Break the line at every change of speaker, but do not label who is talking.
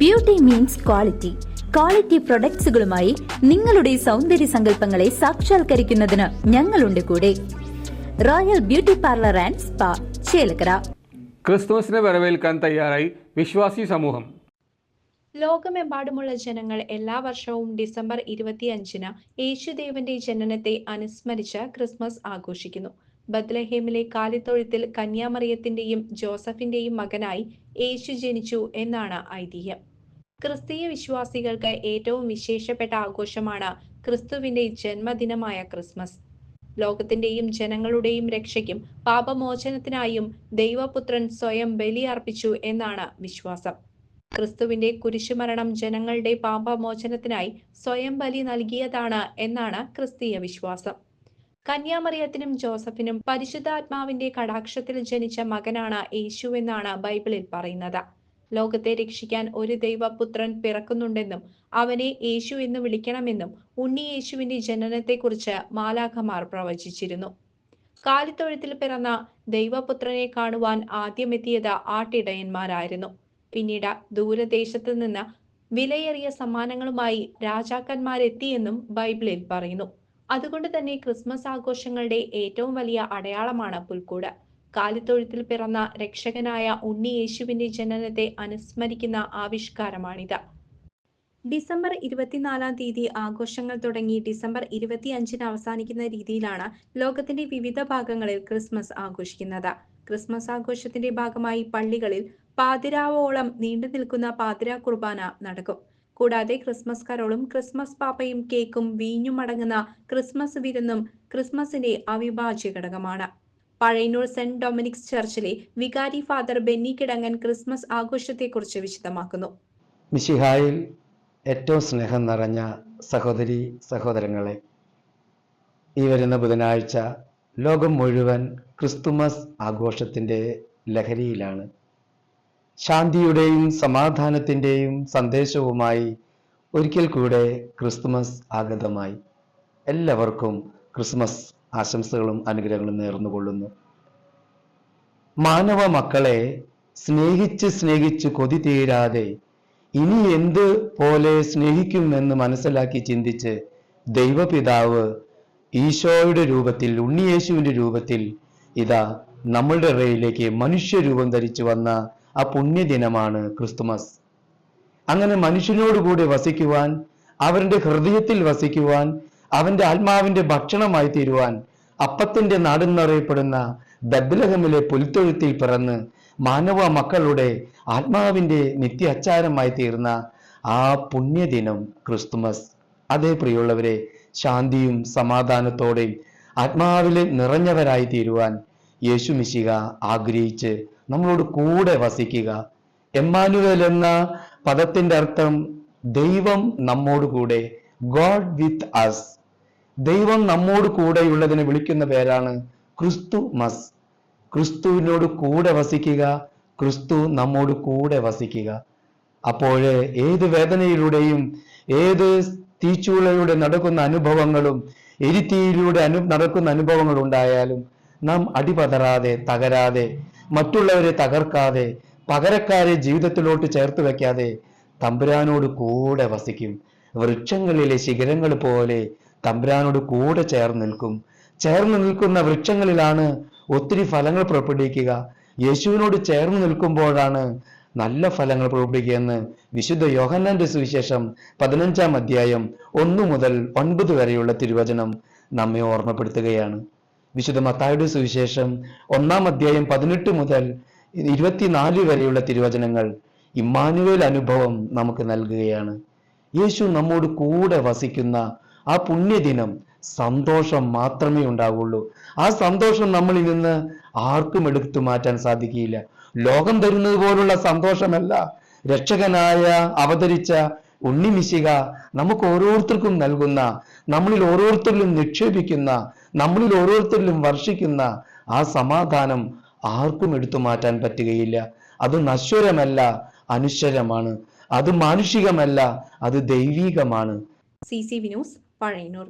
Beauty means quality. Quality പ്രൊഡക്ട്സുകളുമായി നിങ്ങളുടെ സൗന്ദര്യ സങ്കല്പങ്ങളെ സാക്ഷാത്കരിക്കുന്നതിന് ഞങ്ങളുണ്ട് കൂടെ. Royal beauty parlour and spa, Chelakkara.
ക്രിസ്തുമസിനെ വരവേൽക്കാൻ തയ്യാറായി വിശ്വാസി സമൂഹം.
ലോകമെമ്പാടുമുള്ള ജനങ്ങൾ എല്ലാ വർഷവും ഡിസംബർ 25-ന് യേശുദേവന്റെ ജനനത്തെ അനുസ്മരിച്ച് ക്രിസ്മസ് ആഘോഷിക്കുന്നു. ബത്ലഹേമിലെ കാലിത്തൊഴുത്തിൽ കന്യാമറിയത്തിന്റെയും ജോസഫിന്റെയും മകനായി യേശു ജനിച്ചു എന്നാണ് ഐതിഹ്യം. ക്രിസ്തീയ വിശ്വാസികൾക്ക് ഏറ്റവും വിശേഷപ്പെട്ട ആഘോഷമാണ് ക്രിസ്തുവിന്റെ ജന്മദിനമായ ക്രിസ്മസ്. ലോകത്തിന്റെയും ജനങ്ങളുടെയും രക്ഷയ്ക്കും പാപമോചനത്തിനായും ദൈവപുത്രൻ സ്വയം ബലിയർപ്പിച്ചു എന്നാണ് വിശ്വാസം. ക്രിസ്തുവിന്റെ കുരിശുമരണം ജനങ്ങളുടെ പാപമോചനത്തിനായി സ്വയം ബലി നൽകിയതാണ് എന്നാണ് ക്രിസ്തീയ വിശ്വാസം. കന്യാമറിയത്തിനും ജോസഫിനും പരിശുദ്ധാത്മാവിന്റെ കടാക്ഷത്തിൽ ജനിച്ച മകനാണ് യേശു എന്നാണ് ബൈബിളിൽ പറയുന്നത്. ലോകത്തെ രക്ഷിക്കാൻ ഒരു ദൈവപുത്രൻ പിറക്കുന്നുണ്ടെന്നും അവനെ യേശു എന്ന് വിളിക്കണമെന്നും ഉണ്ണി യേശുവിന്റെ ജനനത്തെക്കുറിച്ച് മാലാഖമാർ പ്രവചിച്ചിരുന്നു. കാലിത്തൊഴുത്തിൽ പിറന്ന ദൈവപുത്രനെ കാണുവാൻ ആദ്യമെത്തിയത് ആട്ടിടയന്മാരായിരുന്നു. പിന്നീട് ദൂരദേശത്ത് നിന്ന് വിലയേറിയ സമ്മാനങ്ങളുമായി രാജാക്കന്മാരെത്തിയെന്നും ബൈബിളിൽ പറയുന്നു. അതുകൊണ്ട് തന്നെ ക്രിസ്മസ് ആഘോഷങ്ങളുടെ ഏറ്റവും വലിയ അടയാളമാണ് പുൽക്കൂട്. കാലിത്തൊഴുത്തിൽ പിറന്ന രക്ഷകനായ ഉണ്ണി യേശുവിന്റെ ജനനത്തെ അനുസ്മരിക്കുന്ന ആവിഷ്കാരമാണിത്. ഡിസംബർ 24-ാം തീയതി ആഘോഷങ്ങൾ തുടങ്ങി ഡിസംബർ 25-ന് അവസാനിക്കുന്ന രീതിയിലാണ് ലോകത്തിന്റെ വിവിധ ഭാഗങ്ങളിൽ ക്രിസ്മസ് ആഘോഷിക്കുന്നത്. ക്രിസ്മസ് ആഘോഷത്തിന്റെ ഭാഗമായി പള്ളികളിൽ പാതിരാവോളം നീണ്ടു നിൽക്കുന്ന പാതിരാ കുർബാന നടക്കും. കൂടാതെ ക്രിസ്മസ് കരോളും ക്രിസ്മസ് പാപ്പയും കേക്കും വീഞ്ഞും അടങ്ങുന്ന ക്രിസ്മസ് വിരുന്നും ക്രിസ്മസിന്റെ അവിഭാജ്യ ഘടകമാണ്. പഴയന്നൂർ സെന്റ് ഡൊമിനിക്സ് ചർച്ചിലെ വികാരി ഫാദർ ബെന്നി കിടങ്ങൻ ക്രിസ്മസ് ആഘോഷത്തെക്കുറിച്ച് വിശദമാക്കുന്നു.
മിശിഹായിൽ ഏറ്റവും സ്നേഹം നിറഞ്ഞ സഹോദരി സഹോദരങ്ങളെ, ഈ വരുന്ന ബുധനാഴ്ച ലോകം മുഴുവൻ ക്രിസ്തുമസ് ആഘോഷത്തിൻ്റെ ലഹരിയിലാണ്. ശാന്തിയുടെയും സമാധാനത്തിൻ്റെയും സന്ദേശവുമായി ഒരിക്കൽ കൂടെ ക്രിസ്തുമസ് ആഗതമായി. എല്ലാവർക്കും ക്രിസ്മസ് ആശംസകളും അനുഗ്രഹങ്ങളും നേർന്നുകൊള്ളുന്നു. മാനവ മക്കളെ സ്നേഹിച്ച് കൊതി തീരാതെ ഇനി എന്ത് പോലെ സ്നേഹിക്കുമെന്ന് മനസ്സിലാക്കി ചിന്തിച്ച് ദൈവപിതാവ് ഈശോയുടെ രൂപത്തിൽ, ഉണ്ണിയേശുവിൻ്റെ രൂപത്തിൽ ഇതാ നമ്മളുടെ ഇടയിലേക്ക് മനുഷ്യരൂപം ധരിച്ചു വന്ന ആ പുണ്യദിനമാണ് ക്രിസ്തുമസ്. അങ്ങനെ മനുഷ്യനോടുകൂടി വസിക്കുവാൻ, അവരുടെ ഹൃദയത്തിൽ വസിക്കുവാൻ, അവന്റെ ആത്മാവിന്റെ ഭക്ഷണമായി തീരുവാൻ അപ്പത്തിന്റെ നാടെന്നറിയപ്പെടുന്ന ബത്ലഹേമിലെ പുൽത്തൊഴുത്തിൽ പിറന്ന് മാനവ മക്കളുടെ ആത്മാവിന്റെ നിത്യ അച്ചാരമായി തീർന്ന ആ പുണ്യദിനം ക്രിസ്തുമസ്. അതേ പ്രിയമുള്ളവരെ, ശാന്തിയും സമാധാനത്തോടെയും ആത്മാവിലെ നിറഞ്ഞവരായി തീരുവാൻ യേശു മിശിഹ ആഗ്രഹിച്ച് നമ്മളോട് കൂടെ വസിക്കുക. എമ്മാനുവേൽ എന്ന പദത്തിന്റെ അർത്ഥം ദൈവം നമ്മോട് കൂടെ, ഗോഡ് വിത്ത് അസ്. ദൈവം നമ്മോട് കൂടെയുള്ളതിനെ വിളിക്കുന്ന പേരാണ് ക്രിസ്തുമസ്. ക്രിസ്തുവിനോട് കൂടെ വസിക്കുക, ക്രിസ്തു നമ്മോട് കൂടെ വസിക്കുക. അപ്പോൾ ഏത് വേദനയിലൂടെയും ഏത് തീച്ചൂളയിലൂടെ നടക്കുന്ന അനുഭവങ്ങളും എരിത്തീയിലൂടെ നടക്കുന്ന അനുഭവങ്ങൾ ഉണ്ടായാലും നാം അടിപതറാതെ, തകരാതെ, മറ്റുള്ളവരെ തകർക്കാതെ, പകരക്കാരെ ജീവിതത്തിലോട്ട് ചേർത്ത് വെക്കാതെ തമ്പുരാനോട് കൂടെ വസിക്കും. വൃക്ഷങ്ങളിലെ ശിഖരങ്ങൾ പോലെ തമ്പുരാനോട് കൂടെ ചേർന്ന് നിൽക്കുന്ന വൃക്ഷങ്ങളിലാണ് ഒത്തിരി ഫലങ്ങൾ പുറപ്പെടുവിക്കുക. യേശുവിനോട് ചേർന്ന് നിൽക്കുമ്പോഴാണ് നല്ല ഫലങ്ങൾ പുറപ്പെടുവിക്കുകയെന്ന് വിശുദ്ധ യോഹന്നാന്റെ സുവിശേഷം 15-ാം അധ്യായം 1 മുതൽ 9 വരെയുള്ള തിരുവചനം നമ്മെ ഓർമ്മപ്പെടുത്തുകയാണ്. വിശുദ്ധ മത്തായിയുടെ സുവിശേഷം 1-ാം അധ്യായം 18 മുതൽ 24 വരെയുള്ള തിരുവചനങ്ങൾ ഇമ്മാനുവേൽ അനുഭവം നമുക്ക് നൽകുകയാണ്. യേശു നമ്മോട് കൂടെ വസിക്കുന്ന ആ പുണ്യദിനം സന്തോഷം മാത്രമേ ഉണ്ടാവുള്ളൂ. ആ സന്തോഷം നമ്മളിൽ നിന്ന് ആർക്കും എടുത്തു മാറ്റാൻ സാധിക്കില്ല. ലോകം തരുന്നത് പോലുള്ള സന്തോഷമല്ല രക്ഷകനായ അവതരിച്ച ഉണ്ണി മിശിഹ നമുക്ക് ഓരോരുത്തർക്കും നൽകുന്ന, നമ്മളിൽ ഓരോരുത്തരിലും നിക്ഷേപിക്കുന്ന, നമ്മളിൽ ഓരോരുത്തരിലും വർഷിക്കുന്ന ആ സമാധാനം ആർക്കും എടുത്തു മാറ്റാൻ പറ്റുകയില്ല. അത് നശ്വരമല്ല, അനശ്വരമാണ്. അത് മാനുഷികമല്ല, അത് ദൈവികമാണ്.
CCV news, Pazhayannur.